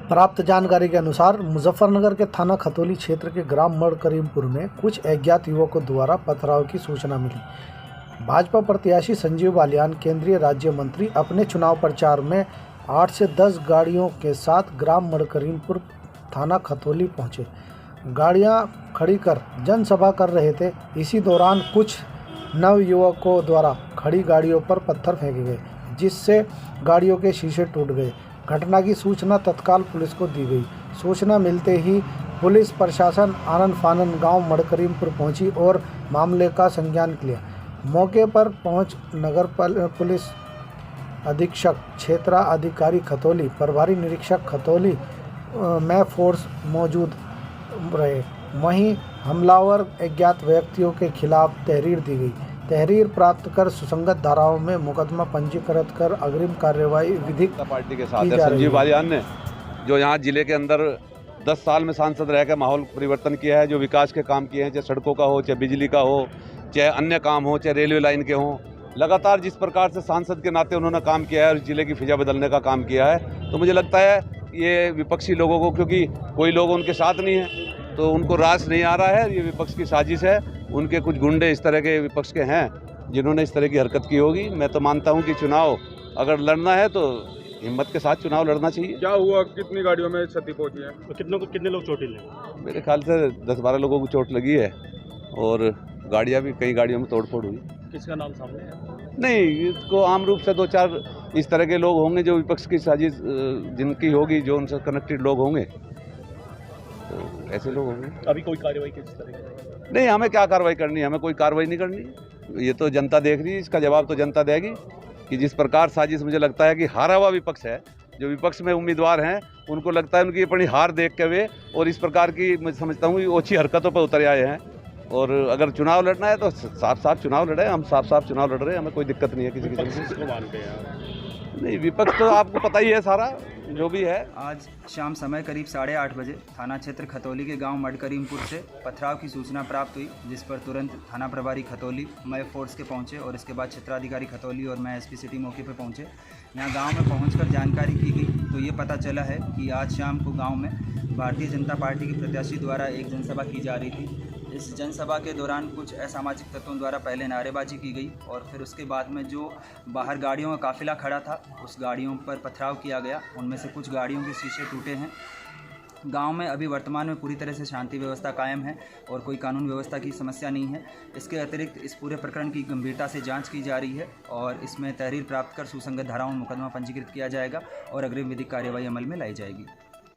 प्राप्त जानकारी के अनुसार मुजफ्फरनगर के थाना खतौली क्षेत्र के ग्राम मड़ करीमपुर में कुछ अज्ञात युवकों द्वारा पथराव की सूचना मिली। भाजपा प्रत्याशी संजीव बालियान केंद्रीय राज्य मंत्री अपने चुनाव प्रचार में 8 से 10 गाड़ियों के साथ ग्राम मड़ करीमपुर थाना खतौली पहुंचे। गाड़ियां खड़ी कर जनसभा कर रहे थे। इसी दौरान कुछ नवयुवकों द्वारा खड़ी गाड़ियों पर पत्थर फेंके गए, जिससे गाड़ियों के शीशे टूट गए। घटना की सूचना तत्काल पुलिस को दी गई। सूचना मिलते ही पुलिस प्रशासन आनन फानन गांव मड़ करीमपुर पहुंची और मामले का संज्ञान लिया। मौके पर पहुंच नगर पुलिस अधीक्षक क्षेत्रा अधिकारी खतौली, प्रभारी निरीक्षक खतौली में फोर्स मौजूद रहे। वहीं हमलावर अज्ञात व्यक्तियों के खिलाफ तहरीर दी गई। तहरीर प्राप्त कर सुसंगत धाराओं में मुकदमा पंजीकृत कर अग्रिम कार्यवाही विधिक पार्टी के साथ है। संजीव बालियान ने जो यहाँ जिले के अंदर 10 साल में सांसद रहकर माहौल परिवर्तन किया है, जो विकास के काम किए हैं, चाहे सड़कों का हो, चाहे बिजली का हो, चाहे अन्य काम हो, चाहे रेलवे लाइन के हों, लगातार जिस प्रकार से सांसद के नाते उन्होंने काम किया है और जिले की फिजा बदलने का काम किया है, तो मुझे लगता है ये विपक्षी लोगों को, क्योंकि कोई लोग उनके साथ नहीं है तो उनको रास नहीं आ रहा है, ये विपक्ष की साजिश है। उनके कुछ गुंडे इस तरह के विपक्ष के हैं जिन्होंने इस तरह की हरकत की होगी। मैं तो मानता हूं कि चुनाव अगर लड़ना है तो हिम्मत के साथ चुनाव लड़ना चाहिए। क्या हुआ, कितनी गाड़ियों में क्षति पहुंची है, तो कितने लोग चोटिल हैं? मेरे ख्याल से 10-12 लोगों को चोट लगी है और गाड़ियां भी, कई गाड़ियों में तोड़फोड़ हुई। किसका नाम सामने है? नहीं, इसको आम रूप से 2-4 इस तरह के लोग होंगे जो विपक्ष की साजिश जिनकी होगी, जो उनसे कनेक्टेड लोग होंगे, तो ऐसे लोग होंगे। अभी कोई कार्रवाई किस तरह की? नहीं, हमें क्या कार्रवाई करनी है, हमें कोई कार्रवाई नहीं करनी। ये तो जनता देख रही है, इसका जवाब तो जनता देगी कि जिस प्रकार साजिश, मुझे लगता है कि हारा हुआ विपक्ष है, जो विपक्ष में उम्मीदवार हैं उनको लगता है उनकी अपनी हार देख के वे और इस प्रकार की, मैं समझता हूँ, ओछी हरकतों पर उतर आए हैं। और अगर चुनाव लड़ना है तो साफ साफ चुनाव लड़े। हम साफ साफ चुनाव लड़ रहे हैं, हमें कोई दिक्कत नहीं है किसी किस्म की। नहीं, विपक्ष तो आपको पता ही है सारा जो भी है। आज शाम समय करीब 8:30 बजे थाना क्षेत्र खतौली के गांव मड़ करीमपुर से पथराव की सूचना प्राप्त हुई, जिस पर तुरंत थाना प्रभारी खतौली, मैं फोर्स के पहुंचे और इसके बाद क्षेत्राधिकारी खतौली और मैं एसपी सिटी मौके पर पहुंचे। यहाँ गांव में पहुंचकर जानकारी की गई तो ये पता चला है कि आज शाम को गांव में भारतीय जनता पार्टी के प्रत्याशी द्वारा एक जनसभा की जा रही थी। इस जनसभा के दौरान कुछ असामाजिक तत्वों द्वारा पहले नारेबाजी की गई और फिर उसके बाद में जो बाहर गाड़ियों का काफिला खड़ा था उस गाड़ियों पर पथराव किया गया। उनमें से कुछ गाड़ियों के शीशे टूटे हैं। गांव में अभी वर्तमान में पूरी तरह से शांति व्यवस्था कायम है और कोई कानून व्यवस्था की समस्या नहीं है। इसके अतिरिक्त इस पूरे प्रकरण की गंभीरता से जांच की जा रही है और इसमें तहरीर प्राप्त कर सुसंगत धाराओं में मुकदमा पंजीकृत किया जाएगा और अग्रिम विधिक कार्यवाही अमल में लाई जाएगी।